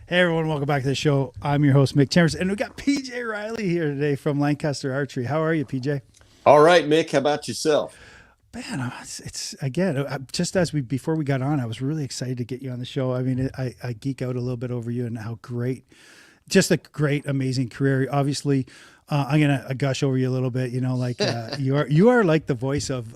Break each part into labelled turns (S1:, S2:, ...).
S1: Hey everyone, welcome back to the show. I'm your host, Mick Chambers, and we got PJ Reilly here today from Lancaster Archery. How are you, PJ?
S2: All right, Mick, how about yourself?
S1: Man, it's again just as we before we got on, I was really excited to get you on the show. I mean, I geek out a little bit over you and how great, just a great, amazing career. Obviously, I'm gonna gush over you a little bit. You know, like you are like the voice of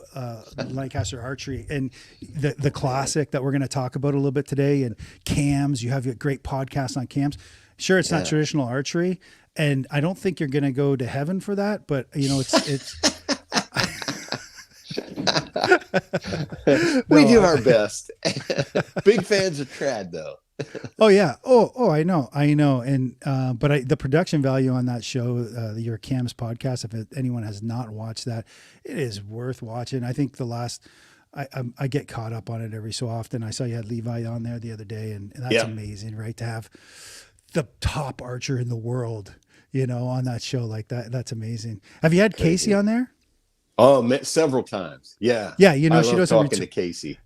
S1: Lancaster Archery and the classic that we're gonna talk about a little bit today. And cams, you have a great podcast on cams. Sure, it's not
S2: Yeah.
S1: traditional archery, and I don't think you're gonna go to heaven for that. But you know, it's
S2: We
S1: no.
S2: do our best. Big fans of trad, though.
S1: Oh yeah. Oh, I know. And but the production value on that show, your Cam's podcast, if anyone has not watched that, it is worth watching. I think the last, I get caught up on it every so often. I saw you had Levi on there the other day, and that's
S2: Yeah.
S1: amazing, right? To have the top archer in the world, on that show like that. That's amazing. Have you had Casey
S2: Crazy.
S1: on there?
S2: Oh, several times. Yeah.
S1: Yeah,
S2: I
S1: she
S2: love
S1: doesn't
S2: talking to Casey.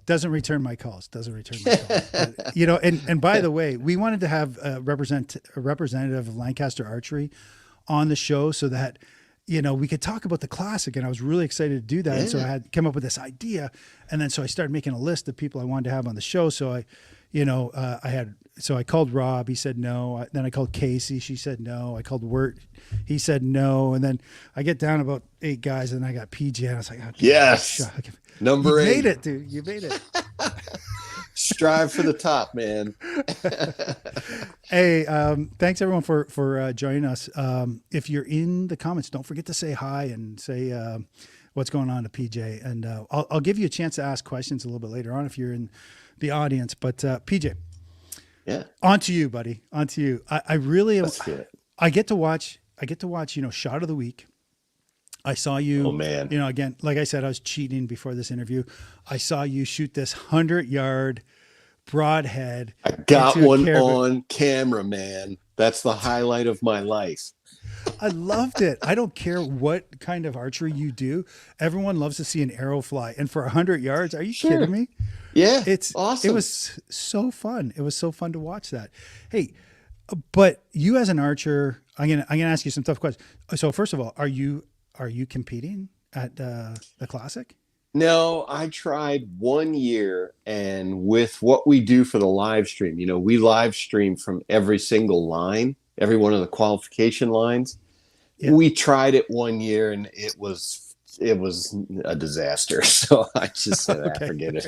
S1: doesn't return my calls. Doesn't return my calls. But, and by the way, we wanted to have a representative of Lancaster Archery on the show so that we could talk about the classic. And I was really excited to do that. And so I
S2: Yeah.
S1: had come up with this idea, and then so I started making a list of people I wanted to have on the show. So I called Rob. He said no. Then I called Casey. She said no. I called Wirt. He said no. And then I get down about 8 guys, and I got PJ. And I was like, okay,
S2: Yes.
S1: you
S2: Number
S1: made
S2: 8.
S1: it, dude. You made it.
S2: Strive for the top, man.
S1: Hey, thanks everyone for joining us. If you're in the comments, don't forget to say hi and say what's going on to PJ. And I'll give you a chance to ask questions a little bit later on if you're in the audience. But PJ,
S2: Yeah.
S1: on to you, buddy. On to you. I really
S2: Let's do it.
S1: I get to watch. Shot of the week. I saw you.
S2: Oh, man.
S1: Again, like I said, I was cheating before this interview. I saw you shoot this 100-yard broadhead.
S2: I got
S1: into a
S2: one
S1: caribou.
S2: on camera, man. That's the highlight of my life.
S1: I loved it. I don't care what kind of archery you do. Everyone loves to see an arrow fly. And for 100 yards, are you
S2: Sure.
S1: kidding me?
S2: Yeah.
S1: It
S2: Awesome.
S1: was so fun. It was so fun to watch that. Hey, but you as an archer, I'm gonna ask you some tough questions. So first of all, are you competing at the classic?
S2: No, I tried 1 year, and with what we do for the live stream, we live stream from every single line, every one of the qualification lines.
S1: Yeah.
S2: We tried it 1 year, and it was a disaster. So I just said,
S1: Okay.
S2: forget it.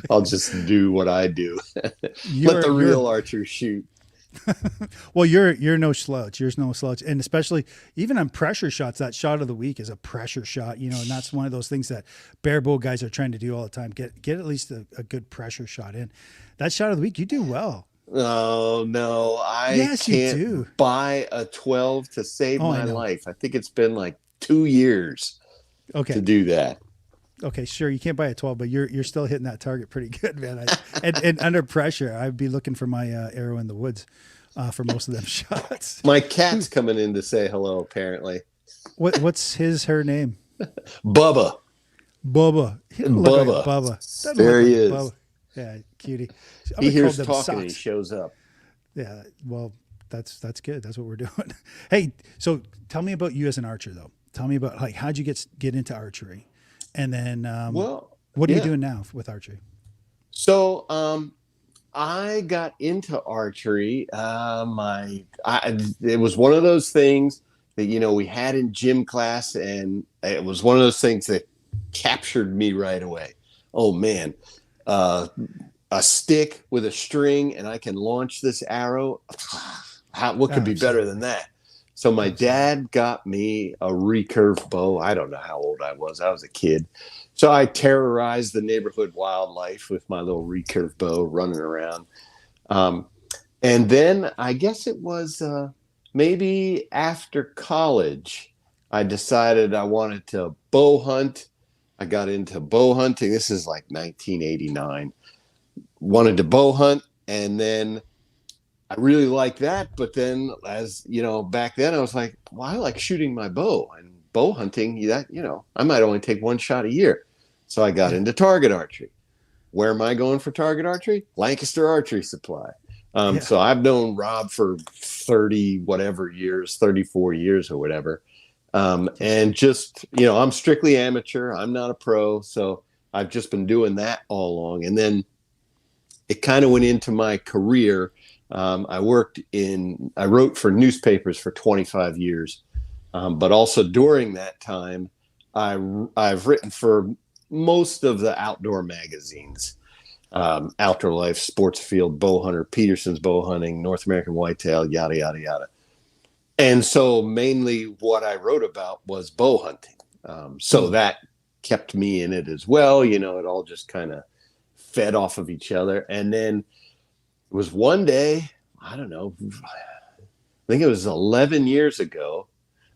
S2: I'll just do what I do.
S1: You're,
S2: Let the
S1: you're
S2: real archer shoot.
S1: Well, you're no slouch. You're no slouch, and especially even on pressure shots. That shot of the week is a pressure shot, and that's one of those things that bare bow guys are trying to do all the time. Get at least a good pressure shot in. That shot of the week, you do well.
S2: Oh no, I
S1: Yes, you
S2: can't
S1: do.
S2: buy a 12 to save
S1: Oh, I
S2: my
S1: know.
S2: life. I think it's been like 2 years to
S1: Okay,
S2: do that.
S1: okay, sure. You can't buy a 12, but you're still hitting that target pretty good, man. And under pressure, I'd be looking for my arrow in the woods for most of them shots.
S2: My cat's coming in to say hello, apparently.
S1: What's her name?
S2: Bubba.
S1: Bubba. He doesn't look like
S2: Bubba.
S1: Bubba. Doesn't
S2: There
S1: look
S2: he
S1: like
S2: is.
S1: Bubba. Yeah, cutie. I'm
S2: He
S1: gonna call
S2: hears
S1: them
S2: talking and he
S1: socks.
S2: shows up.
S1: Yeah, well, that's good. That's what we're doing. Hey, so tell me about you as an archer, though. Tell me about like how'd you get into archery, and then
S2: Well,
S1: what are you
S2: yeah.
S1: doing now with archery?
S2: So I got into archery. It was one of those things that we had in gym class, and it was one of those things that captured me right away. Oh man, a stick with a string, and I can launch this arrow. What could be better than that? So my dad got me a recurve bow. I don't know how old I was. I was a kid. So I terrorized the neighborhood wildlife with my little recurve bow running around. And then I guess it was maybe after college, I decided I wanted to bow hunt. I got into bow hunting. This is like 1989. Wanted to bow hunt, and then I really liked that. But then, as back then I was like, well, I like shooting my bow, and bow hunting, I might only take one shot a year. So I got into target archery. Where am I going for target archery? Lancaster Archery Supply.
S1: Yeah.
S2: So I've known Rob for 30 whatever years, 34 years or whatever. And just, I'm strictly amateur. I'm not a pro. So I've just been doing that all along. And then it kind of went into my career. I wrote for newspapers for 25 years. But also during that time, I've written for most of the outdoor magazines, Outdoor Life, Sportsfield, Bowhunter, Peterson's Bow Hunting, North American Whitetail, yada, yada, yada. And so mainly what I wrote about was bow hunting. So that kept me in it as well. It all just kind of fed off of each other. And then it was one day, I don't know, I think it was 11 years ago,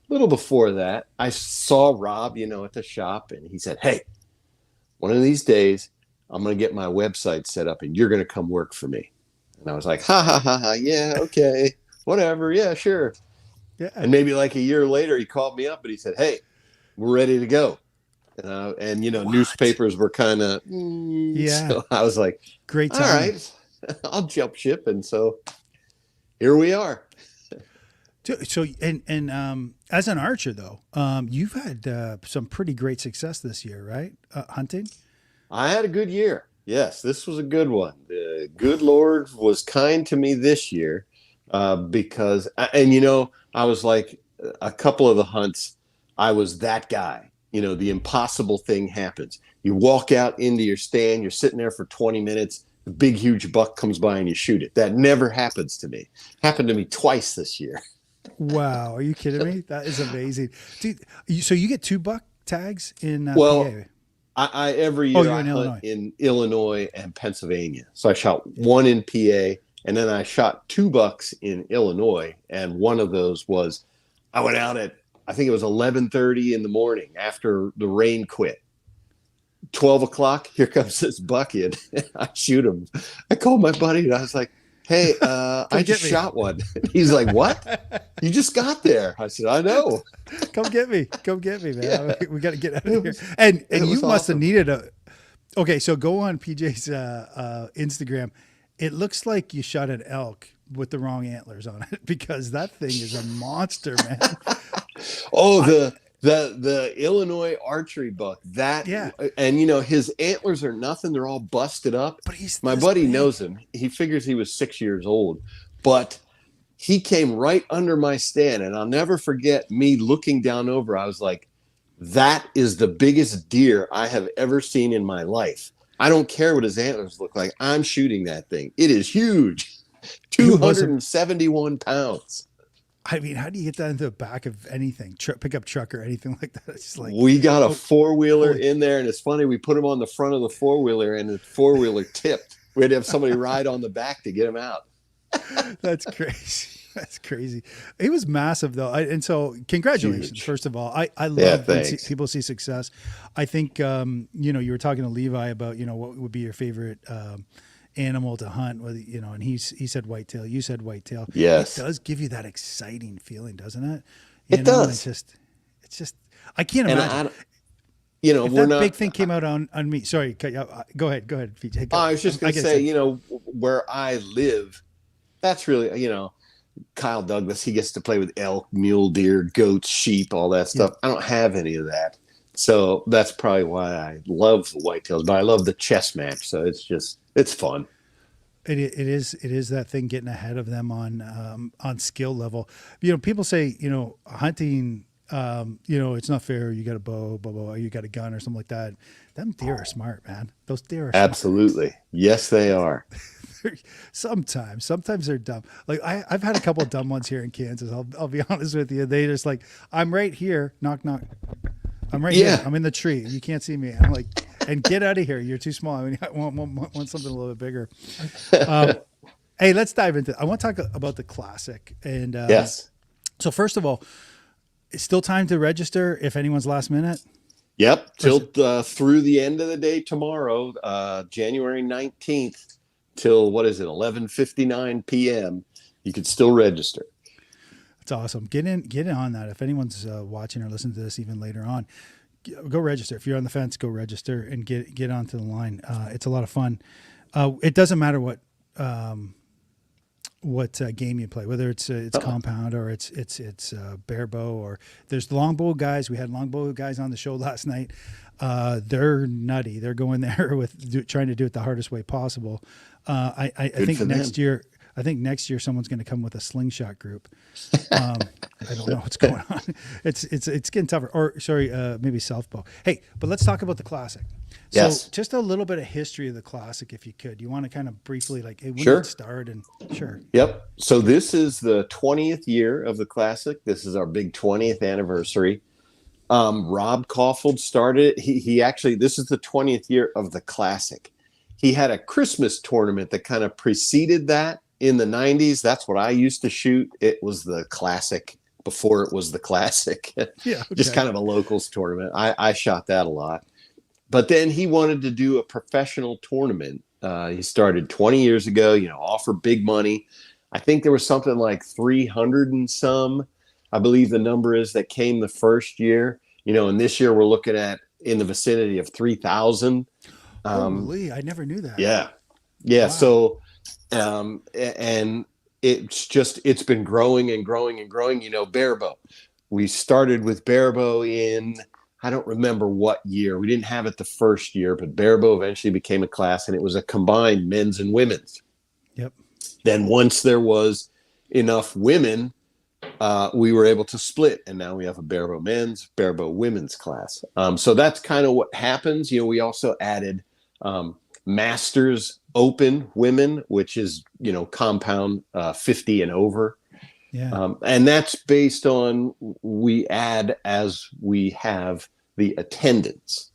S2: a little before that, I saw Rob, at the shop, and he said, "Hey, one of these days, I'm going to get my website set up and you're going to come work for me." And I was like, ha, ha, ha, ha. Yeah, okay, whatever. Yeah, sure.
S1: Yeah.
S2: And maybe like a year later, he called me up and he said, "Hey, we're ready to go." And newspapers were kind of,
S1: Yeah.
S2: So I was like,
S1: Great
S2: all
S1: time.
S2: right, I'll jump ship. And so here we are.
S1: So as an archer though, you've had some pretty great success this year, right? Hunting.
S2: I had a good year. Yes, this was a good one. The good Lord was kind to me this year because, I was like a couple of the hunts, I was that guy. The impossible thing happens. You walk out into your stand, you're sitting there for 20 minutes, a big, huge buck comes by and you shoot it. That never happens to me. Happened to me twice this year.
S1: Wow, are you kidding me? That is amazing, dude. So you get 2 buck tags in
S2: Well,
S1: PA.
S2: I every
S1: Oh,
S2: year
S1: you're
S2: I
S1: in
S2: hunt
S1: Illinois.
S2: in Illinois and Pennsylvania. So I shot one in PA, and then I shot 2 bucks in Illinois, and one of those was I went out at, I think it was 11:30 in the morning after the rain quit. 12 o'clock, here comes this buck in. I shoot him. I called my buddy and I was like, "Hey,
S1: Come
S2: I
S1: get
S2: just
S1: me.
S2: shot one." He's like, "What? You just got there?" I said, "I know."
S1: Come get me. Come get me, man.
S2: Yeah,
S1: We got to get out of here. And
S2: it
S1: you
S2: was
S1: must have
S2: awesome.
S1: needed a. Okay, so go on PJ's Instagram. It looks like you shot an elk with the wrong antlers on it because that thing is a monster, man.
S2: Oh,
S1: I
S2: the Illinois archery buck. That,
S1: Yeah,
S2: and his antlers are nothing. They're all busted up.
S1: but he's
S2: My
S1: this
S2: buddy
S1: big.
S2: knows him. He figures he was 6 years old, but he came right under my stand, and I'll never forget me looking down over. I was like, "That is the biggest deer I have ever seen in my life." I don't care what his antlers look like. I'm shooting that thing. It is huge.
S1: It wasn't.
S2: 271 pounds.
S1: I mean, how do you get that into the back of anything, pickup truck or anything like that? It's just like,
S2: We got a
S1: oh,
S2: four-wheeler
S1: holy,
S2: in there, and it's funny, we put him on the front of the four-wheeler and the four-wheeler tipped. We had to have somebody ride on the back to get him out.
S1: that's crazy. That's crazy. It was massive though. And so congratulations,
S2: Huge.
S1: first of all. I
S2: Yeah,
S1: love when
S2: thanks.
S1: people see success. I think, you were talking to Levi about, what would be your favorite, animal to hunt, whether, and he said whitetail, you said whitetail. It
S2: Yes,
S1: does give you that exciting feeling, doesn't it?
S2: it
S1: And
S2: does.
S1: it's just, I can't
S2: And
S1: imagine if
S2: we're
S1: that big
S2: not.
S1: thing came out on me. Sorry, go ahead, PJ. Go.
S2: I was just
S1: I
S2: going to
S1: get
S2: say,
S1: excited.
S2: where I live, that's really, Kyle Douglas, he gets to play with elk, mule deer, goats, sheep, all that
S1: Yeah.
S2: stuff. I don't have any of that. So that's probably why I love the whitetails, but I love the chess match. So it's fun.
S1: It is that thing getting ahead of them on skill level. People say hunting. It's not fair. You got a bow, blah, blah, blah, you got a gun or something like that. Them deer are smart, man. Those deer are smart.
S2: Absolutely. Yes, they are.
S1: Sometimes they're dumb. Like I've had a couple of dumb ones here in Kansas. I'll be honest with you. They just like, I'm right here. Knock knock. I'm right here.
S2: Yeah.
S1: I'm in the tree. You can't see me. I'm like, and get out of here. You're too small. I mean, I want something a little bit bigger. Um, hey, let's dive into. I want to talk about the classic. And
S2: Yes.
S1: so first of all, it's still time to register if anyone's last minute.
S2: Yep.
S1: Or is
S2: Till through the end of the day tomorrow, January 19th, till what is it, 11:59 p.m. You could still register.
S1: It's awesome. Get in on that. If anyone's watching or listening to this even later on, go register. If you're on the fence, go register and get onto the line. It's a lot of fun. It doesn't matter what game you play, whether it's
S2: Oh,
S1: compound or it's bare bow, or there's longbow guys. We had longbow guys on the show last night. They're nutty. They're going there with trying to do it the hardest way possible. I
S2: good
S1: think
S2: for them.
S1: next year. I think next year someone's going to come with a slingshot group. I don't know what's going on. It's getting tougher. Or sorry, maybe southpaw. Hey, but let's talk about the classic. So
S2: Yes,
S1: just a little bit of history of the classic, if you could. You want to kind of briefly, like, hey, when did it
S2: sure.
S1: start? And sure.
S2: Yep. So this is the 20th year of the classic. This is our big 20th anniversary. Rob Caulfield started it. He actually, this is the 20th year of the classic. He had a Christmas tournament that kind of preceded that in the 90s. That's what I used to shoot. It was the classic before it was the classic.
S1: Yeah.
S2: Just
S1: Okay.
S2: kind of a locals tournament. I shot that a lot. But then he wanted to do a professional tournament. He started 20 years ago, offer big money. I think there was something like 300 and some, I believe the number is, that came the first year, and this year we're looking at in the vicinity of 3,000.
S1: Holy, I never knew that.
S2: Yeah. Yeah.
S1: Wow.
S2: So, and it's been growing and growing and growing, barebow. We started with barebow in, I don't remember what year. We didn't have it the first year, but barebow eventually became a class, and it was a combined men's and women's.
S1: Yep.
S2: Then once there was enough women, we were able to split, and now we have a barebow men's, barebow women's class. So that's kind of what happens. We also added Masters Open Women, which is compound 50 and over.
S1: Yeah.
S2: And that's based on, we add as we have the attendance.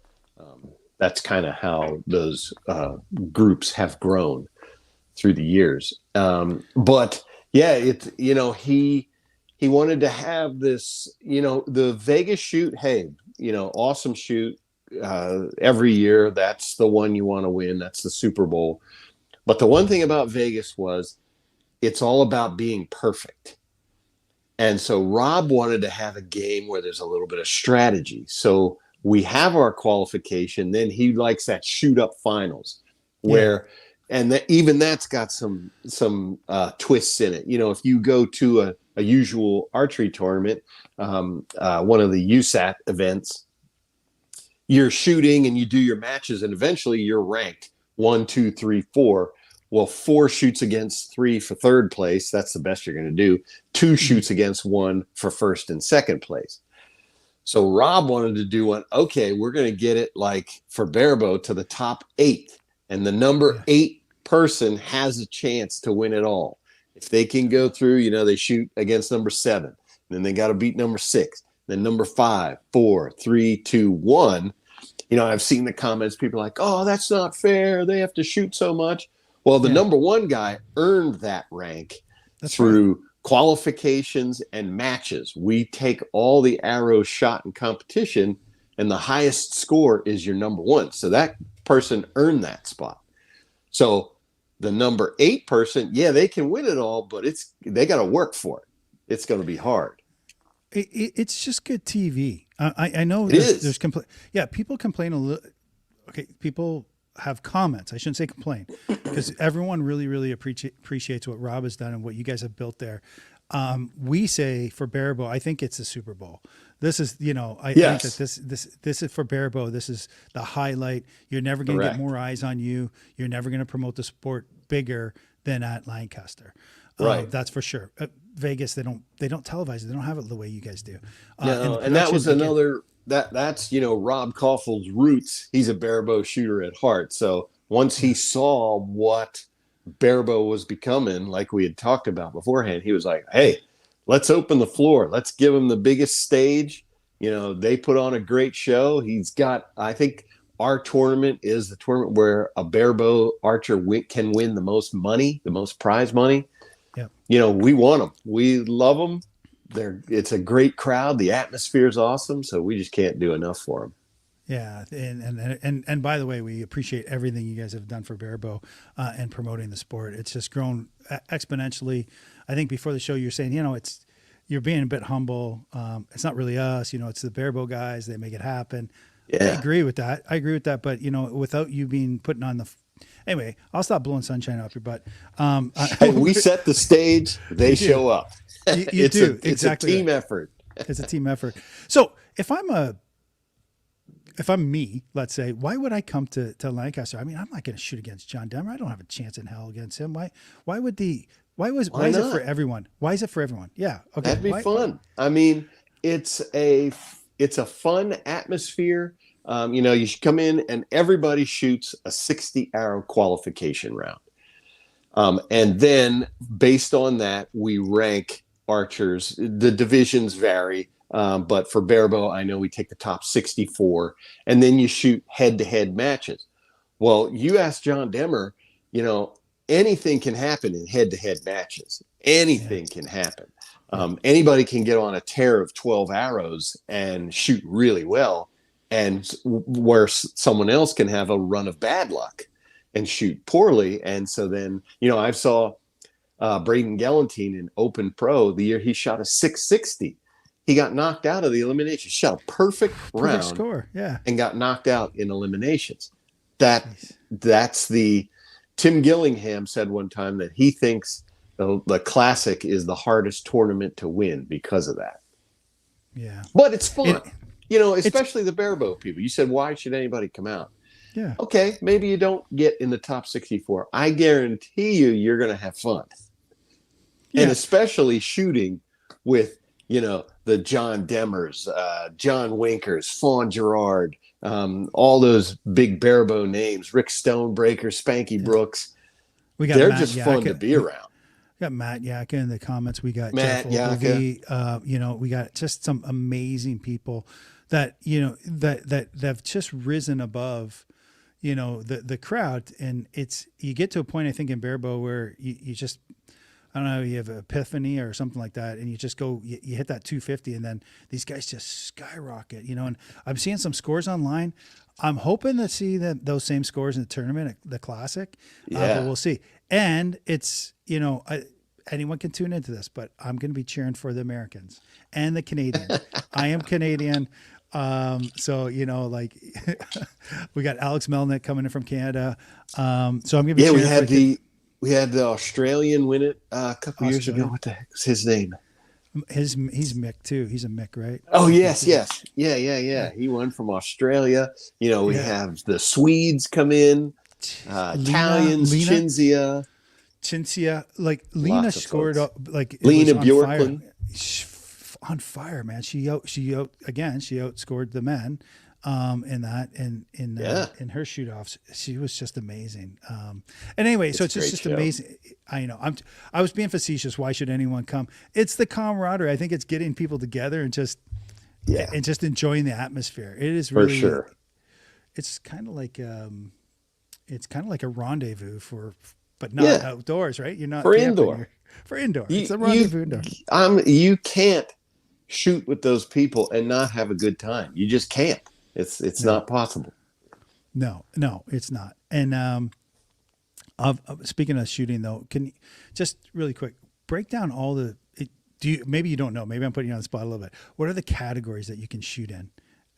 S2: That's kind of how those groups have grown through the years. But yeah, he wanted to have this, the Vegas shoot. Hey, awesome shoot every year. That's the one you want to win. That's the Super Bowl. But the one thing about Vegas was it's all about being perfect. And so Rob wanted to have a game where there's a little bit of strategy. So we have our qualification. Then he likes that shoot up finals
S1: Yeah.
S2: where, and even that's got some twists in it. If you go to a usual archery tournament, one of the USAT events, you're shooting and you do your matches, and eventually you're ranked 1, 2, 3, 4. Well, 4 shoots against 3 for third place. That's the best you're going to do. 2 shoots against 1 for first and second place. So Rob wanted to do one. Okay, we're going to get it like for barebow to the top 8. And the number 8 person has a chance to win it all. If they can go through, they shoot against number 7. Then they got to beat number 6. Then number 5, 4, 3, 2, 1. I've seen the comments. People are like, oh, that's not fair. They have to shoot so much. Well, the number 1 guy earned that rank through qualifications and matches. We take all the arrows shot in competition, and the highest score is your number 1. So that person earned that spot. So the number 8 person, yeah, they can win it all, but they got to work for it. It's going to be hard.
S1: It's just good TV. I know
S2: It is.
S1: there's Yeah, people complain a little. Okay, people have comments. I shouldn't say complain, because everyone really, really appreciates what Rob has done and what you guys have built there. We say for barebow, I think it's the Super Bowl. This is, I think that this is for barebow. This is the highlight. You're never going to get more eyes on you. You're never going to promote the sport bigger than at Lancaster.
S2: Right.
S1: That's for sure. Vegas, they don't televise it. They don't have it the way you guys do.
S2: No, and that was another. That's Rob Caulfield's roots. He's a barebow shooter at heart. So once he saw what barebow was becoming, like we had talked about beforehand, he was like, hey, let's open the floor. Let's give him the biggest stage. They put on a great show. I think our tournament is the tournament where a barebow archer can win the most money, the most prize money.
S1: Yeah.
S2: We want them. We love them. It's a great crowd. The atmosphere is awesome. So we just can't do enough for them.
S1: Yeah, and by the way, we appreciate everything you guys have done for barebow and promoting the sport. It's just grown exponentially. I think before the show, you're saying, you're being a bit humble. It's not really us, it's the barebow guys. They make it happen.
S2: Yeah.
S1: I agree with that. But without you putting on Anyway, I'll stop blowing sunshine up your butt.
S2: Hey, we set the stage, they
S1: You do.
S2: show up.
S1: You do
S2: It's a
S1: exactly
S2: team
S1: right.
S2: effort.
S1: It's a team effort. So if I'm me, let's say, why would I come to Lancaster? I mean, I'm not going to shoot against John Denver. I don't have a chance in hell against him. Why is it for everyone? Why is it for everyone? Yeah. Okay.
S2: That'd be
S1: Why?
S2: fun. I mean, it's a fun atmosphere. You should come in and everybody shoots a 60 arrow qualification round. And then based on that, we rank archers. The divisions vary. But for barebow, I know we take the top 64 and then you shoot head to head matches. Well, you asked John Demmer, anything can happen in head to head matches. Anything can happen. Anybody can get on a tear of 12 arrows and shoot really well, and where someone else can have a run of bad luck and shoot poorly. And so then, I saw Braden Gellantine in Open Pro the year he shot a 660. He got knocked out of the elimination. Shot a perfect round
S1: score, yeah,
S2: and got knocked out in eliminations. That's the Tim Gillingham said one time that he thinks the Classic is the hardest tournament to win because of that.
S1: Yeah,
S2: but it's fun, especially the barebow people. You said, why should anybody come out?
S1: Yeah.
S2: Okay, maybe you don't get in the top 64. I guarantee you're going to have fun, and especially shooting with the John Demmers, John Winkers, Fawn Gerard, all those big barebow names, Rick Stonebreaker, Spanky Brooks. They're Matt just Yaka. Fun to be around.
S1: We got Matt Yaka in the comments. We got
S2: Matt
S1: Jeff Ogilvie. We got just some amazing people that that have just risen above the crowd, and you get to a point, I think, in barebow where you just, I don't know, you have an epiphany or something like that, and you just go, you hit that 250, and then these guys just skyrocket, and I'm seeing some scores online. I'm hoping to see those same scores in the tournament, the Classic, but we'll see. And it's, anyone can tune into this, but I'm going to be cheering for the Americans and the Canadians. I am Canadian. So, we got Alex Melnick coming in from Canada. So I'm going to be cheering
S2: we had the Australian win it a couple years ago. What the heck is his name?
S1: He's Mick too. He's a Mick, right?
S2: Oh, yes. Yeah. He won from Australia. We have the Swedes come in, Italians, Cinzia.
S1: Lena scored
S2: Lena Bjorklund.
S1: On fire, man. She outscored the men in her shoot offs. She was just amazing. And anyway, so it's just amazing. I know I was being facetious. Why should anyone come? It's the camaraderie. I think it's getting people together and just enjoying the atmosphere. It is really, for sure. It's kind of like a rendezvous but not outdoors, right? You're not
S2: for indoor.
S1: For indoor. It's a rendezvous indoor.
S2: You can't shoot with those people and not have a good time. You just can't. It's not possible.
S1: No, it's not. And speaking of shooting, though, can you just really quick break down all the? Maybe you don't know. Maybe I'm putting you on the spot a little bit. What are the categories that you can shoot in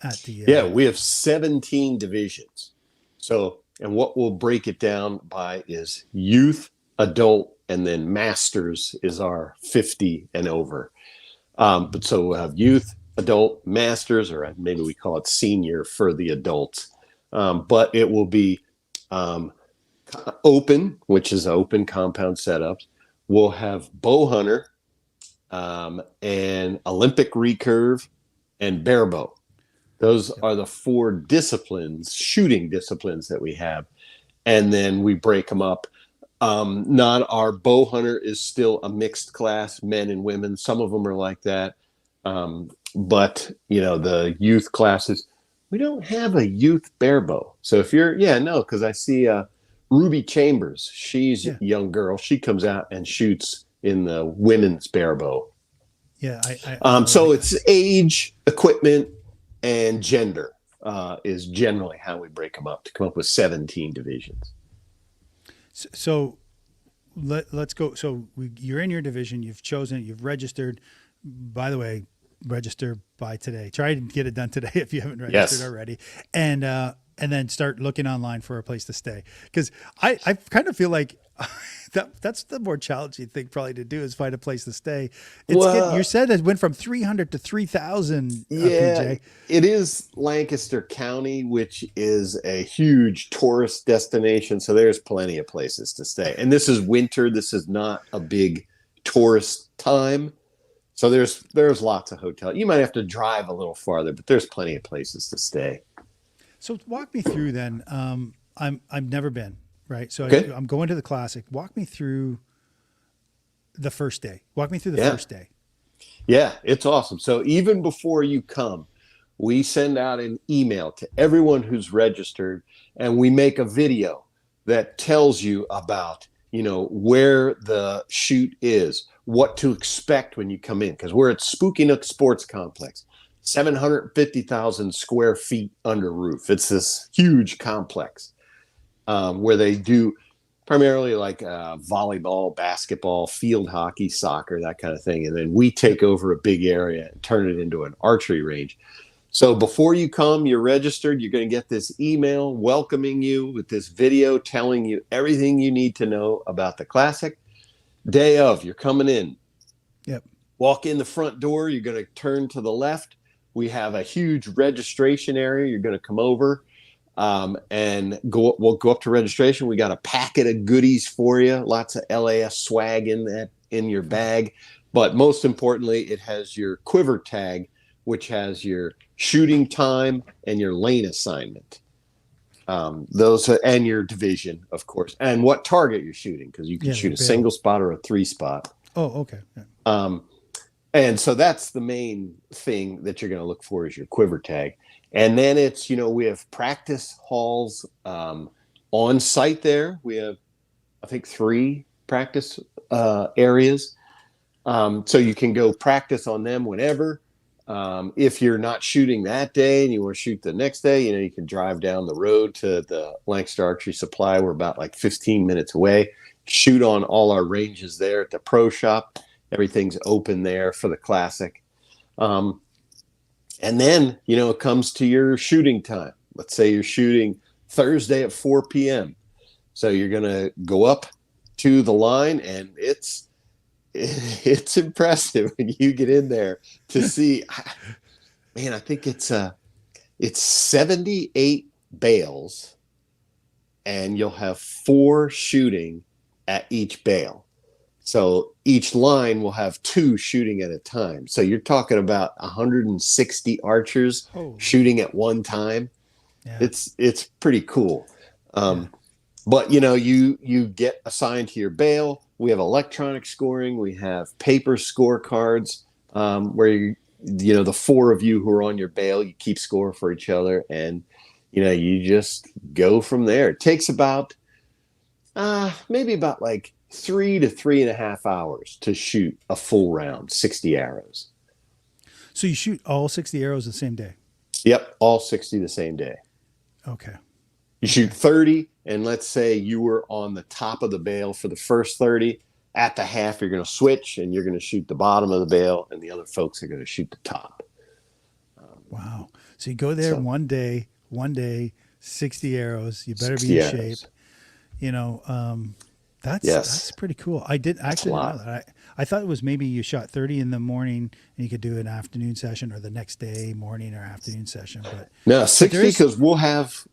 S1: at the?
S2: We have 17 divisions. So, and what we'll break it down by is youth, adult, and then masters is our 50 and over. But so we'll have youth, adult, masters, or maybe we call it senior for the adults. But it will be open, which is open compound setups. We'll have bow hunter, and Olympic recurve, and barebow. Those are the 4 disciplines, shooting disciplines that we have. And then we break them up. Our bow hunter is still a mixed class, men and women. Some of them are like that. But the youth classes, we don't have a youth barebow. So if you're, because I see Ruby Chambers, she's a young girl. She comes out and shoots in the women's barebow.
S1: Yeah.
S2: So it's age, equipment, and gender is generally how we break them up to come up with 17 divisions.
S1: So let's go. So you're in your division. You've chosen it. You've registered. By the way, register by today. Try to get it done today if you haven't registered already. And and then start looking online for a place to stay. Because I kind of feel like that's the more challenging thing probably to do is find a place to stay. It's getting, you
S2: Well,
S1: said it went from 300 to 3,000,
S2: yeah,
S1: PJ.
S2: it is Lancaster County, which is a huge tourist destination. So there's plenty of places to stay. And this is winter. This is not a big tourist time. So there's lots of hotels. You might have to drive a little farther, but there's plenty of places to stay.
S1: So walk me through then. I've never been, right? So
S2: Okay.
S1: I'm going to the Classic. Walk me through the first day. Walk me through the
S2: Yeah.
S1: first day.
S2: Yeah, it's awesome. So even before you come, we send out an email to everyone who's registered, and we make a video that tells you about, where the shoot is, what to expect when you come in, because we're at Spooky Nook Sports Complex, 750,000 square feet under roof. It's this huge complex where they do primarily like volleyball, basketball, field hockey, soccer, that kind of thing. And then we take over a big area and turn it into an archery range. So before you come, you're registered. You're going to get this email welcoming you with this video telling you everything you need to know about the Classic. Day of, you're coming in.
S1: Yep.
S2: Walk in the front door. You're going to turn to the left. We have a huge registration area. You're going to come over. And we'll go up to registration. We got a packet of goodies for you, lots of LAS swag in your bag. But most importantly, it has your quiver tag, which has your shooting time and your lane assignment. And your division, of course, and what target you're shooting, because you can shoot a single spot or a 3-spot.
S1: Oh, okay. Yeah.
S2: And so that's the main thing that you're going to look for is your quiver tag. And then it's, we have practice halls on site there. We have, I think, 3 practice areas. So you can go practice on them whenever. If you're not shooting that day and you want to shoot the next day, you can drive down the road to the Lancaster Archery Supply. We're about like 15 minutes away. Shoot on all our ranges there at the pro shop. Everything's open there for the Classic. And then, it comes to your shooting time. Let's say you're shooting Thursday at 4 p.m. So you're going to go up to the line, and it's impressive when you get in there to see, man, I think it's 78 bales, and you'll have 4 shooting at each bale. So each line will have 2 shooting at a time. So you're talking about 160 archers shooting at one time.
S1: Yeah.
S2: It's pretty cool. But you get assigned to your bale. We have electronic scoring. We have paper scorecards where the 4 of you who are on your bale, you keep score for each other, and you just go from there. It takes about maybe about like 3 to 3.5 hours to shoot a full round, 60 arrows.
S1: So you shoot all 60 arrows the same day?
S2: Yep, all 60 the same day.
S1: Okay.
S2: You shoot 30, and let's say you were on the top of the bale for the first 30. At the half, you're going to switch, and you're going to shoot the bottom of the bale, and the other folks are going to shoot the top.
S1: Wow. So you go there one day, 60 arrows. You better be in shape. That's pretty cool. I didn't know that. I thought it was maybe you shot 30 in the morning and you could do an afternoon session, or the next day morning or afternoon session. But
S2: no, 60, because we'll have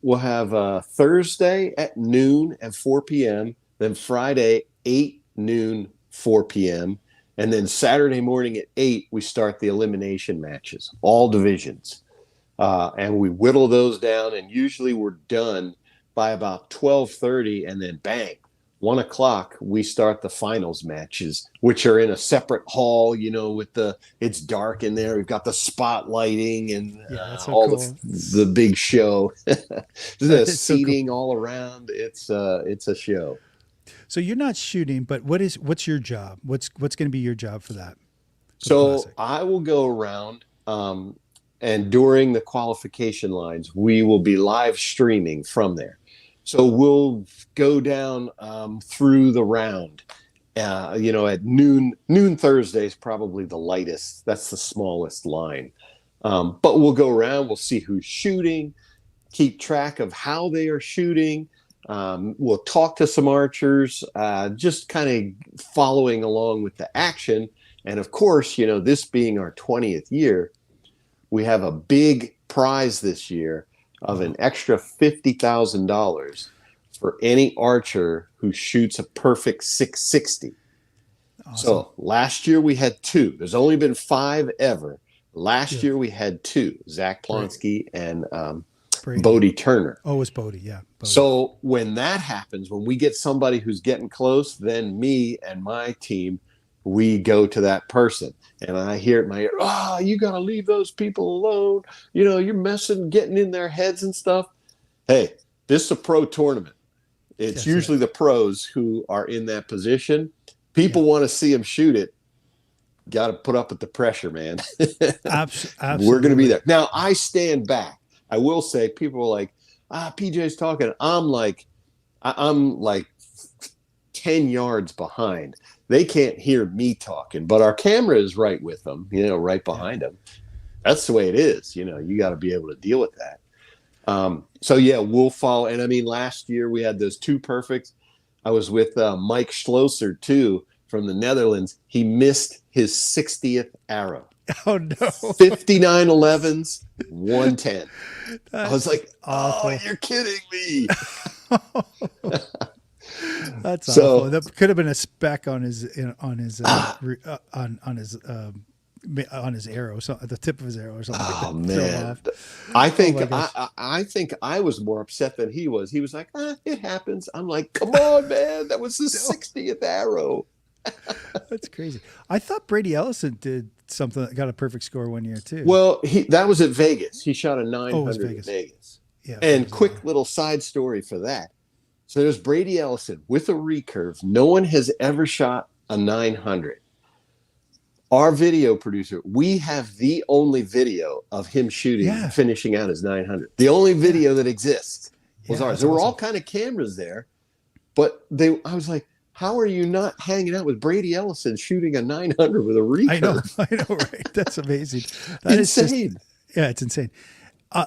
S2: Thursday at noon and 4 p.m., then Friday 8 noon 4 p.m., and then Saturday morning at 8 we start the elimination matches, all divisions, and we whittle those down, and usually we're done by about 12:30, and then bang, 1 o'clock, we start the finals matches, which are in a separate hall, it's dark in there. We've got the spotlighting and the big show, the seating all around. It's a show.
S1: So you're not shooting, but what's your job? What's going to be your job for that?
S2: So I will go around, and during the qualification lines, we will be live streaming from there. So we'll go down through the round, at noon. Noon Thursday is probably the lightest. That's the smallest line. But we'll go around. We'll see who's shooting. keep track of how they are shooting. We'll talk to some archers, just kind of following along with the action. And of course, this being our 20th year, we have a big prize this year of an extra $50,000 for any archer who shoots a perfect 660. Awesome. So last year we had 2. There's only been 5 ever. Last year we had 2, Zach Plonsky and Bodie Turner.
S1: Oh, it was Bodie, yeah. Bodie.
S2: So when that happens, when we get somebody who's getting close, then me and my team, we go to that person. And I hear it in my ear, you got to leave those people alone. You're messing, getting in their heads and stuff. Hey, this is a pro tournament. It's usually the pros who are in that position. People want to see them shoot it. Got to put up with the pressure, man.
S1: Absolutely.
S2: We're going to be there. Now, I stand back. I will say, people are like, PJ's talking. I'm like 10 yards behind. They can't hear me talking, but our camera is right with them, right behind them. That's the way it is. You got to be able to deal with that. So yeah, we'll follow. And I mean, last year we had those 2 perfects. I was with Mike Schlosser too from the Netherlands. He missed his 60th arrow.
S1: Oh no!
S2: 59 11s, 110.
S1: That's
S2: I was like,
S1: awful.
S2: "Oh, you're kidding me!"
S1: That's awful. That could have been a speck on his on his arrow, so at the tip of his arrow or something.
S2: Oh man! I think I was more upset than he was. He was like, "It happens." I'm like, "Come on, man! That was his 60th arrow."
S1: That's crazy. I thought Brady Ellison did something that got a perfect score one year too.
S2: Well, that was at Vegas. He shot a 900 at Vegas. Yeah. And quick little side story for that. So there's Brady Ellison with a recurve. No one has ever shot a 900. Our video producer, we have the only video of him shooting, finishing out his 900. The only video that exists was ours. There were all kind of cameras there, but I was like, how are you not hanging out with Brady Ellison shooting a 900 with a recurve?
S1: I know, right? That's amazing.
S2: That's insane.
S1: It's insane.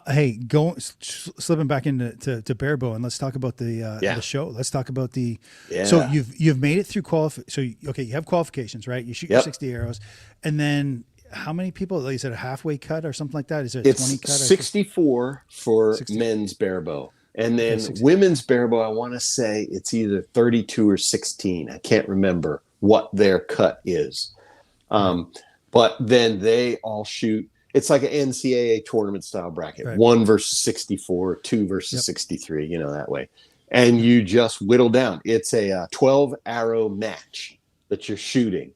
S1: Hey, slipping back into bare bow, and let's talk about the show. Let's talk about the. Yeah. So you've made it through So you have qualifications, right? You shoot your 60 arrows, and then how many people? Like you said, a halfway cut or something like that. Is it a 20 cut?
S2: 64 for men's bare bow. And then women's bare bow, I want to say it's either 32 or 16. I can't remember what their cut is. But then they all shoot. It's like an NCAA tournament style bracket. Right. 1 versus 64, 2 versus 63, that way. And you just whittle down. It's a 12 arrow match that you're shooting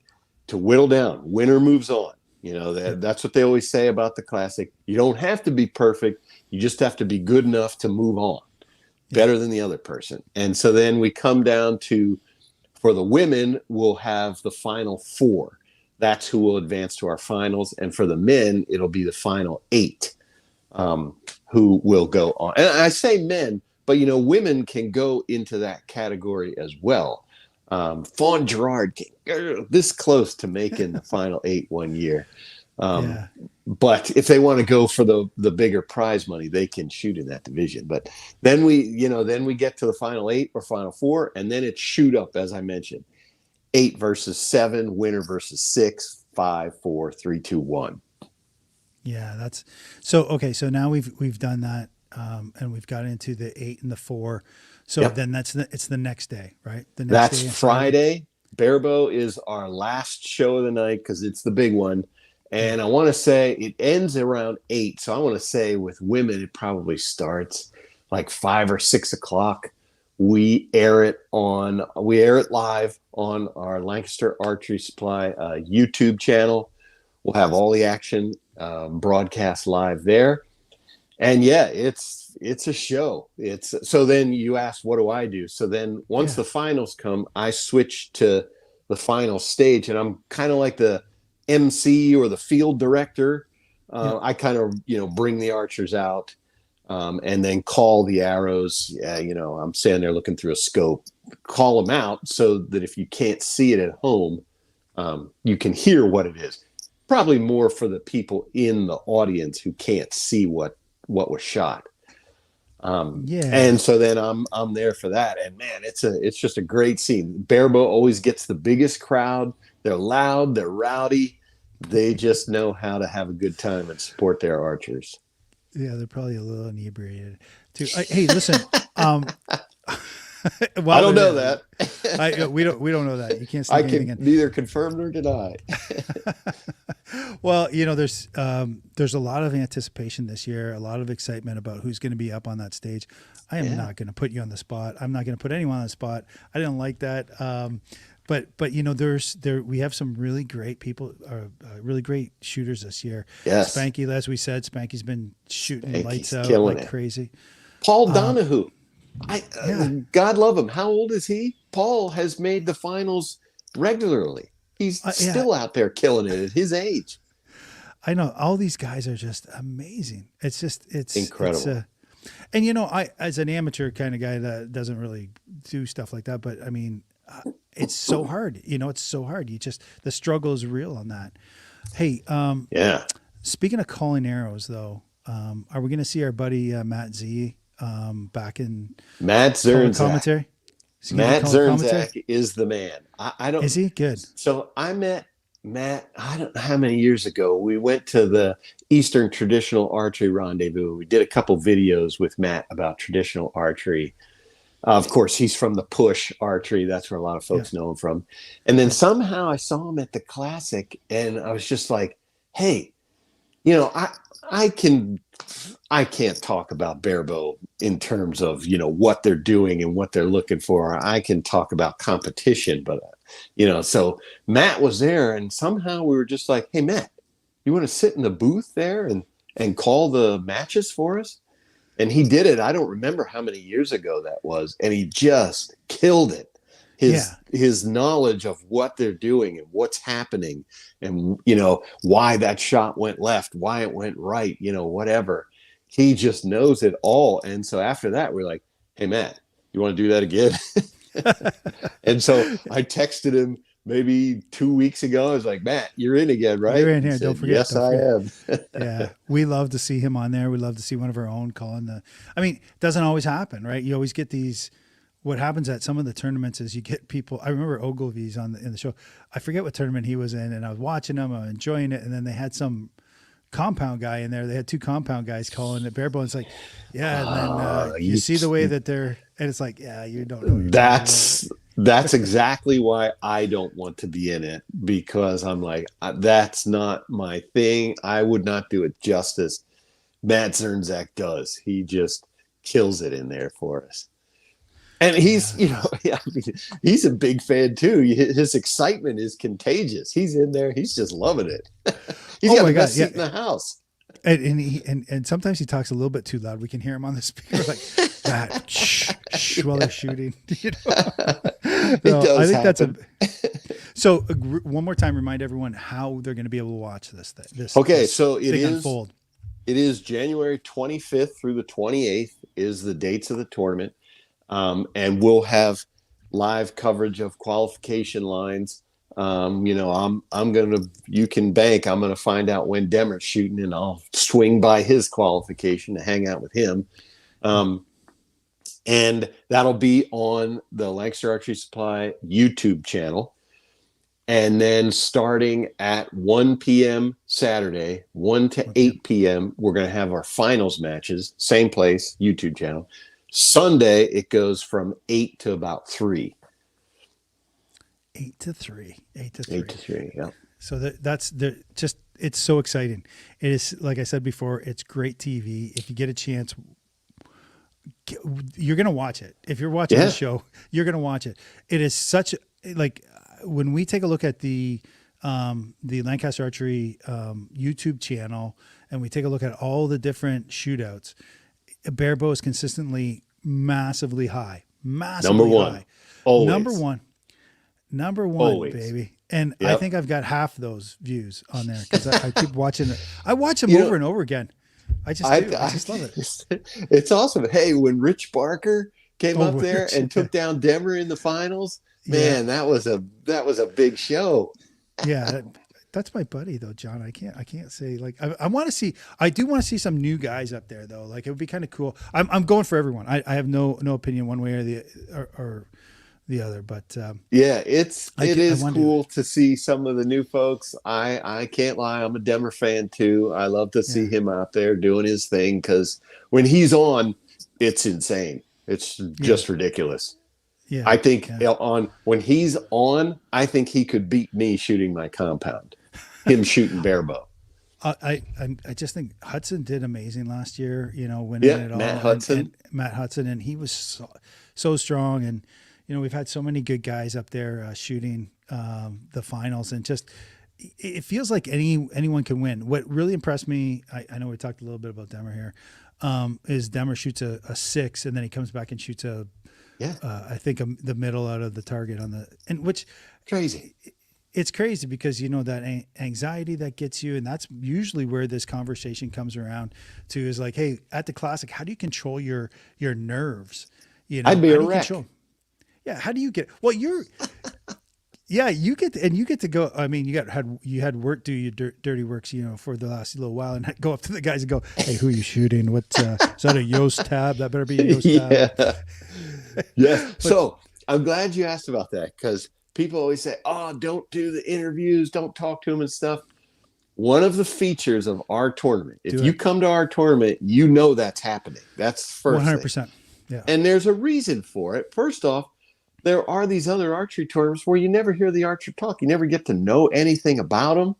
S2: to whittle down. Winner moves on. That's what they always say about the Classic. You don't have to be perfect. You just have to be good enough to move on, better than the other person. And so then we come down to, for the women, we'll have the final 4. That's who will advance to our finals. And for the men, it'll be the final 8 who will go on. And I say men, but, women can go into that category as well. Fawn Gerard came this close to making the final 8 one year. But if they want to go for the bigger prize money, they can shoot in that division. But then we get to the final 8 or final 4, and then it's shoot up, as I mentioned. 8 versus 7, winner versus 6, 5, 4, 3, 2, 1.
S1: Yeah, that's so okay. So now we've done that, and we've got into the 8 and the 4. So then it's the next day, right? The next day
S2: Friday. Bare bow is our last show of the night because it's the big one. And I want to say it ends around 8. So I want to say with women, it probably starts like 5 or 6 o'clock. We air it live on our Lancaster Archery Supply YouTube channel. We'll have all the action broadcast live there. And it's a show. So then you ask, what do I do? So then once the finals come, I switch to the final stage, and I'm kind of like the MC or the field director. I kind of, bring the archers out. And then call the arrows. I'm standing there looking through a scope, call them out so that if you can't see it at home, you can hear what it is. Probably more for the people in the audience who can't see what was shot.
S1: Yeah.
S2: And so then I'm there for that, and man, it's just a great scene. Barebow always gets the biggest crowd. They're loud, they're rowdy. They just know how to have a good time and support their archers.
S1: Yeah, they're probably a little inebriated too. Hey, listen.
S2: I
S1: While
S2: don't
S1: they're
S2: know
S1: there,
S2: that.
S1: we don't know that. You can't
S2: I
S1: sneak anything
S2: can
S1: in.
S2: neither confirm nor deny.
S1: Well, there's a lot of anticipation this year, a lot of excitement about who's going to be up on that stage. I am
S2: Yeah.
S1: not going to put you on the spot. I'm not going to put anyone on the spot. I didn't like that. But we have some really great people, really great shooters this year.
S2: Yes.
S1: Spanky, as we said, Spanky's been shooting lights
S2: Spanky's
S1: out
S2: killing
S1: like
S2: it.
S1: crazy.
S2: Paul Donahue.
S1: Yeah.
S2: God love him. How old is he? Paul has made the finals regularly. He's
S1: Yeah.
S2: still out there killing it at his age.
S1: I know all these guys are just amazing. It's
S2: Incredible.
S1: and I, as an amateur kind of guy that doesn't really do stuff like that, but I mean, it's so hard. It's so hard. The struggle is real on that. Hey,
S2: Yeah.
S1: speaking of calling arrows, though, are we going to see our buddy Matt Z back in
S2: Matt
S1: color
S2: Zernzak.
S1: commentary? Is he gonna be
S2: Matt
S1: calling commentary?
S2: Zernzak is the man. I don't.
S1: Is he good?
S2: So I met Matt. I don't know how many years ago. We went to the Eastern Traditional Archery Rendezvous. We did a couple videos with Matt about traditional archery. Of course, he's from the Push Archery. That's where a lot of folks know him from. And then somehow I saw him at the Classic, and I was just like, "Hey, I can't talk about Barebow in terms of what they're doing and what they're looking for. I can talk about competition, but so Matt was there, and somehow we were just like, hey Matt, you want to sit in the booth there and call the matches for us? And he did it. I don't remember how many years ago that was, and he just killed it. His knowledge of what they're doing and what's happening, and why that shot went left, why it went right, whatever. He just knows it all. And so after that, we're like, hey Matt, you want to do that again? And so I texted him maybe 2 weeks ago. I was like, Matt, you're in again, right?
S1: You're in here.
S2: He said,
S1: Don't forget.
S2: yes, I am.
S1: Yeah, we love to see him on there. We love to see one of our own calling the. I mean, it doesn't always happen, right? You always get these. What happens at some of the tournaments is you get people. I remember Ogilvy's in the show. I forget what tournament he was in, and I was watching him, I was enjoying it, and then they had some compound guy in there. They had two compound guys calling it Barebow. It's like, yeah, and then you see the way that they're, and it's like, yeah, you don't know.
S2: That's exactly why I don't want to be in it, because I'm like, that's not my thing. I would not do it justice. Matt Zernzak does. He just kills it in there for us. And he's, he's a big fan too. His excitement is contagious. He's in there. He's just loving it. He's got the best seat in the house.
S1: And sometimes he talks a little bit too loud. We can hear him on the speaker like that while they're shooting. I think happen. So one more time, remind everyone how they're going to be able to watch this.
S2: So it is
S1: unfold.
S2: It is January 25th through the 28th is the dates of the tournament. And we'll have live coverage of qualification lines. You can bank. I'm going to find out when Demer's shooting, and I'll swing by his qualification to hang out with him. And that'll be on the Lancaster Archery Supply YouTube channel. And then starting at 1 p.m. Saturday, 1 to 8 p.m., we're going to have our finals matches, same place, YouTube channel. Sunday, it goes from 8 to about 3.
S1: 8 to 3. 8 to 3.
S2: 8 to 3, yeah.
S1: So it's so exciting. It is, like I said before, it's great TV. If you get a chance, you're going to watch it. If you're watching the show, you're going to watch it. It is such, when we take a look at the Lancaster Archery YouTube channel, and we take a look at all the different shootouts, Barebow is consistently massively high. Massively
S2: Number one.
S1: high.
S2: Always.
S1: Number one,
S2: Always.
S1: baby. And I think I've got half those views on there because I keep watching it. I watch them over and over again. I just love it.
S2: It's awesome. Hey, when Rich Barker came up there and took down Demer in the finals, man, that was a big show.
S1: Yeah, That's my buddy though, John. I can't say like I want to see. I do want to see some new guys up there though. Like it would be kind of cool. I'm going for everyone. I have no opinion one way or the other. But
S2: Yeah, it
S1: I
S2: is
S1: wonder.
S2: cool to see some of the new folks. I can't lie, I'm a Demmer fan too. I love to see
S1: Yeah,
S2: him out there doing his thing because when he's on, it's insane. It's
S1: yeah,
S2: just ridiculous.
S1: yeah,
S2: I think
S1: yeah.
S2: on when he's on, I think he could beat me shooting my compound. Him shooting barebow.
S1: I just think Hudson did amazing last year. You know, winning
S2: Yeah,
S1: it
S2: Matt
S1: all,
S2: Hudson.
S1: and Matt Hudson, and he was so strong. And you know, we've had so many good guys up there shooting the finals, and just it feels like anyone can win. What really impressed me, I know we talked a little bit about Demmer here, is Demmer shoots a 6, and then he comes back and shoots
S2: Yeah,
S1: I think the middle out of the target on the, and which
S2: crazy.
S1: it's crazy because you know that anxiety that gets you, and that's usually where this conversation comes around to, is like, hey, at the classic, how do you control your nerves? You know,
S2: I'd be
S1: how
S2: a
S1: do you
S2: wreck.
S1: control? Yeah, how do you get? Well, yeah, you get to go. I mean, you had work do your dirty works, you know, for the last little while, and go up to the guys and go, hey, who are you shooting? What is that, a Yoast tab? That better be a Yoast tab.
S2: Yeah. Yes.
S1: But
S2: So I'm glad you asked about that because people always say, "Oh, don't do the interviews, don't talk to them and stuff." One of the features of our tournament, if
S1: do
S2: you
S1: it
S2: come to our tournament, you know that's happening. That's the first thing.
S1: 100%. Yeah,
S2: And there's a reason for it. First off, there are these other archery tournaments where you never hear the archer talk. You never get to know anything about them.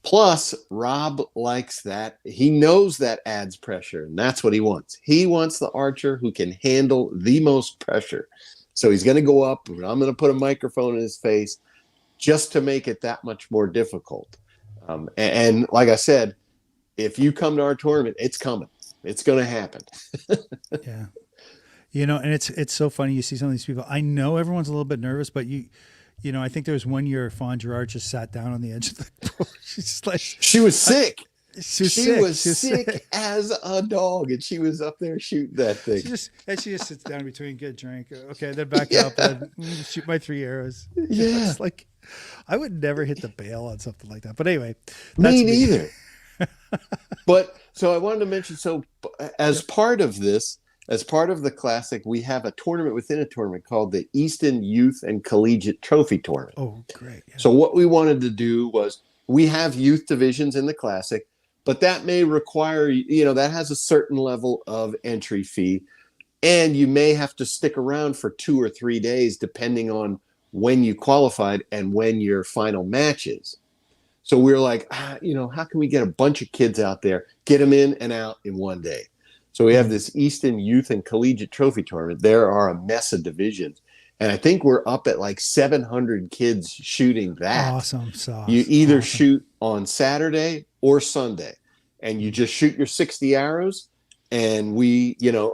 S2: Plus, Rob likes that. He knows that adds pressure, and that's what he wants. He wants the archer who can handle the most pressure. So he's going to go up, and I'm going to put a microphone in his face just to make it that much more difficult. And like I said, if you come to our tournament, it's coming. It's going to happen.
S1: yeah. You know, and it's so funny. You see some of these people. I know everyone's a little bit nervous, but you know, I think there was one year Fawn Gerard just sat down on the edge of the board. She's just like,
S2: She was sick.
S1: she was
S2: She
S1: sick.
S2: was
S1: She was
S2: sick as a dog, and she was up there shooting that thing.
S1: She just sits down between, get a drink. Okay, then back
S2: Yeah,
S1: up and shoot my 3 arrows.
S2: yeah.
S1: It's like, I would never hit the bail on something like that. But anyway, that's
S2: Me
S1: me.
S2: neither. But so I wanted to mention, so as
S1: Yep.
S2: part of this, as part of the classic, we have a tournament within a tournament called the Easton Youth and Collegiate Trophy Tournament.
S1: Oh, great. Yeah.
S2: So what we wanted to do was, we have youth divisions in the classic, but that may require, you know, that has a certain level of entry fee, and you may have to stick around for 2 or 3 days depending on when you qualified and when your final match is. So we were like, you know, how can we get a bunch of kids out there, get them in and out in one day? So we have this Easton Youth and Collegiate Trophy Tournament. There are a mess of divisions. And I think we're up at like 700 kids shooting that.
S1: Awesome sauce.
S2: You either
S1: Awesome.
S2: shoot on Saturday or Sunday, and you just shoot your 60 arrows, and we, you know,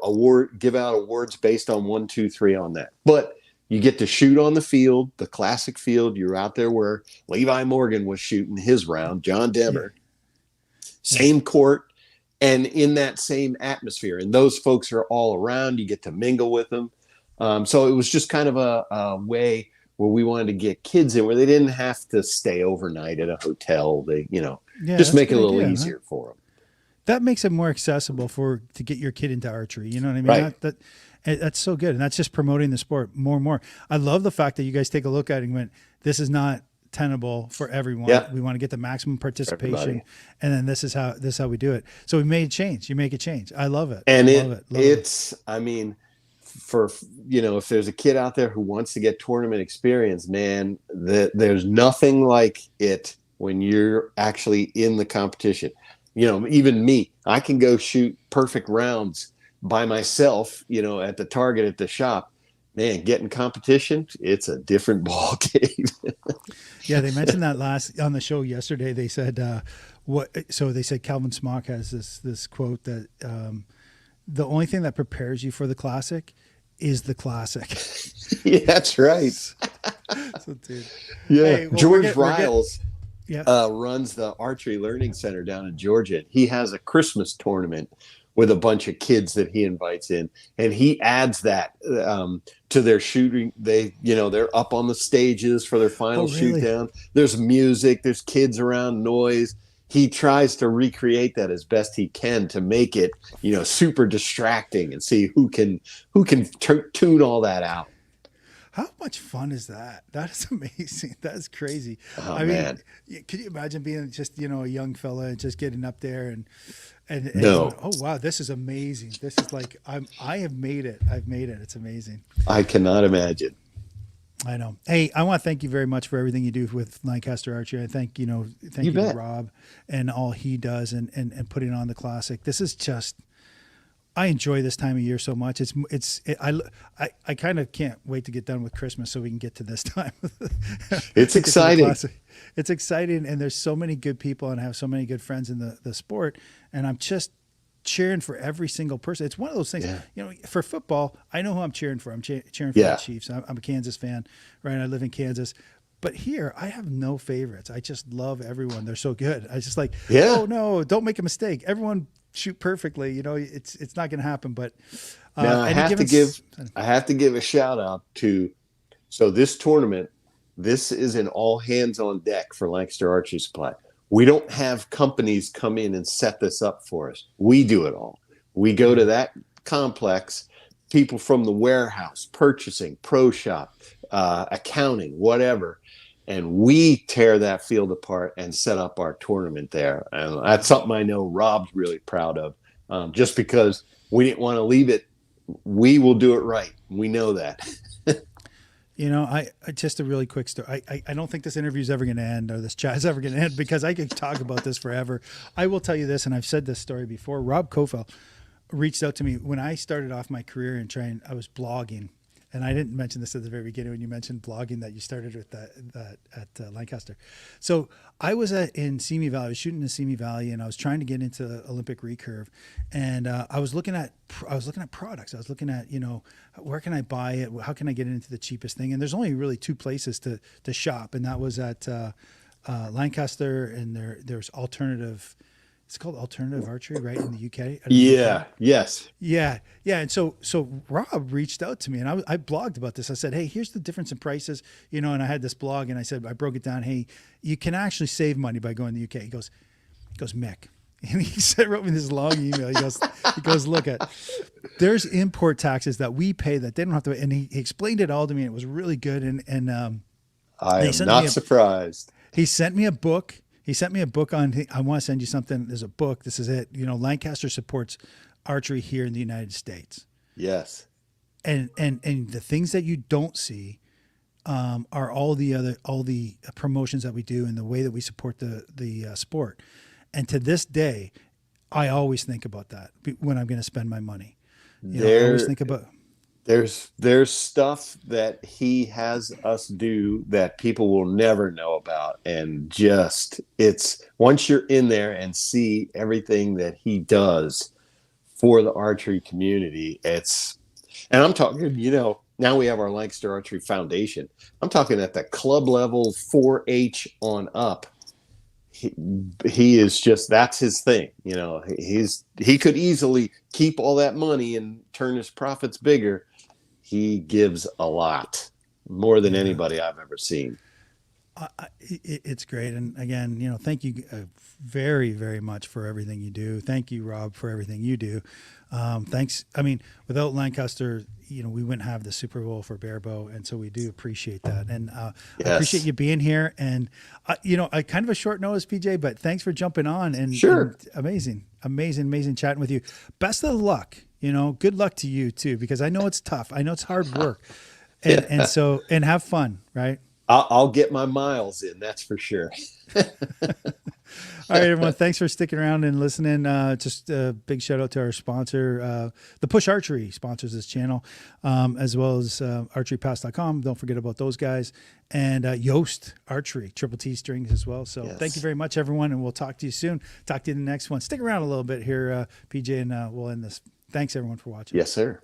S2: give out awards based on 1, 2, 3 on that. But you get to shoot on the field, the classic field. You're out there where Levi Morgan was shooting his round, John Demmer, same court, and in that same atmosphere. And those folks are all around. You get to mingle with them. So it was just kind of a way where we wanted to get kids in where they didn't have to stay overnight at a hotel. They, you know,
S1: Yeah,
S2: just
S1: that's
S2: make it a
S1: good
S2: little
S1: idea,
S2: easier for them.
S1: that makes it more accessible to get your kid into archery. You know what I mean?
S2: Right.
S1: That's so good. And that's just promoting the sport more and more. I love the fact that you guys take a look at it and went, this is not tenable for everyone.
S2: Yeah.
S1: We want to get the maximum participation.
S2: Everybody.
S1: And then this is how we do it. So we made a change. You make a change. I love it.
S2: And
S1: Love it.
S2: it's, I mean, for, you know, if there's a kid out there who wants to get tournament experience, man, there's nothing like it when you're actually in the competition. You know, even me, I can go shoot perfect rounds by myself, you know, at the target at the shop. Man, getting competition, it's a different ball game.
S1: Yeah, they mentioned that last on the show yesterday. They said they said Calvin Smock has this quote that the only thing that prepares you for the classic is the classic.
S2: Yeah, that's right.
S1: So, dude.
S2: Yeah,
S1: Hey, well,
S2: George
S1: we're
S2: Riles
S1: yeah.
S2: runs the Archery Learning Center down in Georgia. He has a Christmas tournament with a bunch of kids that he invites in, and he adds that to their shooting. They're up on the stages for their
S1: Oh,
S2: final shoot
S1: really?
S2: down. There's music, there's kids around, noise. He tries to recreate that as best he can to make it, super distracting, and see who can tune all that out.
S1: How much fun is that? That is amazing. That's crazy.
S2: Oh
S1: I mean,
S2: man,
S1: can you imagine being just, a young fella and just getting up there and going,
S2: no,
S1: oh wow, this is amazing. This is like I have made it. I've made it. It's amazing.
S2: I cannot imagine.
S1: I know. Hey, I want to thank you very much for everything you do with Lancaster Archery. I thank
S2: You
S1: you to
S2: bet.
S1: Rob and all he does and putting on the classic. This is just I enjoy this time of year so much. I kind of can't wait to get done with Christmas so we can get to this time.
S2: It's
S1: To get to the
S2: exciting.
S1: classic. It's exciting, and there's so many good people, and I have so many good friends in the sport, and I'm just cheering for every single person. It's one of those things,
S2: Yeah.
S1: for football, I know who I'm cheering for. I'm cheering for the
S2: Yeah.
S1: Chiefs. I'm a Kansas fan, right? I live in Kansas. But here, I have no favorites. I just love everyone. They're so good. I just like,
S2: Yeah.
S1: oh no, don't make a mistake. Everyone shoot perfectly. It's not going to happen. But
S2: Now I
S1: any
S2: have to
S1: given,
S2: give I have to give a shout out to so this tournament, this is an all hands on deck for Lancaster Archery Supply. We don't have companies come in and set this up for us. We do it all. We go to that complex, people from the warehouse, purchasing, pro shop, accounting, whatever, and we tear that field apart and set up our tournament there. And that's something I know Rob's really proud of, just because we didn't want to leave it. We will do it right. We know that.
S1: I just a really quick story. I don't think this interview is ever going to end or this chat is ever going to end because I could talk about this forever. I will tell you this, and I've said this story before. Rob Kofel reached out to me when I started off my career and I was blogging. And I didn't mention this at the very beginning when you mentioned blogging that you started with that at Lancaster. So I was in Simi Valley, I was shooting in Simi Valley, and I was trying to get into Olympic recurve, and I was looking at products. I was looking at where can I buy it, how can I get it into the cheapest thing, and there's only really two places to shop, and that was at Lancaster, and there's alternative. It's called Alternative Archery, right, in the UK.
S2: Yeah. Yes.
S1: Yeah, yeah, and so Rob reached out to me, and I blogged about this. I said, "Hey, here's the difference in prices," and I had this blog, and I broke it down. Hey, you can actually save money by going to the UK. He goes, Mick, and wrote me this long email. He goes, look at there's import taxes that we pay that they don't have to, and he explained it all to me. And it was really good, and
S2: I
S1: he
S2: am
S1: sent
S2: not
S1: me
S2: surprised.
S1: he sent me a book. He sent me a book on, I want to send you something. There's a book. This is it. Lancaster supports archery here in the United States.
S2: Yes.
S1: And the things that you don't see are all the promotions that we do and the way that we support the sport. And to this day, I always think about that when I'm going to spend my money. I always think about.
S2: There's stuff that he has us do that people will never know about, and it's once you're in there and see everything that he does for the archery community, and I'm talking, now we have our Lancaster Archery Foundation. I'm talking at the club level, 4-H on up. He is that's his thing. He could easily keep all that money and turn his profits bigger. He gives a lot more than anybody I've ever seen.
S1: It's great. And again, thank you very, very much for everything you do. Thank you, Rob, for everything you do. Thanks. I mean, without Lancaster, we wouldn't have the Super Bowl for Barebow. And so we do appreciate that. And I appreciate you being here. And, I kind of a short notice, PJ, but thanks for jumping on. And,
S2: sure.
S1: And amazing chatting with you. Best of luck. Good luck to you too, because I know it's tough. I know it's hard work. And have fun, right?
S2: I'll get my miles in, that's for sure.
S1: All right, everyone. Thanks for sticking around and listening. Just a big shout out to our sponsor, the Push Archery sponsors this channel, as well as archerypass.com. Don't forget about those guys, and Yoast Archery, Triple T strings as well. So Thank you very much, everyone, and we'll talk to you soon. Talk to you in the next one. Stick around a little bit here, PJ, and we'll end this. Thanks, everyone, for watching.
S2: Yes, sir.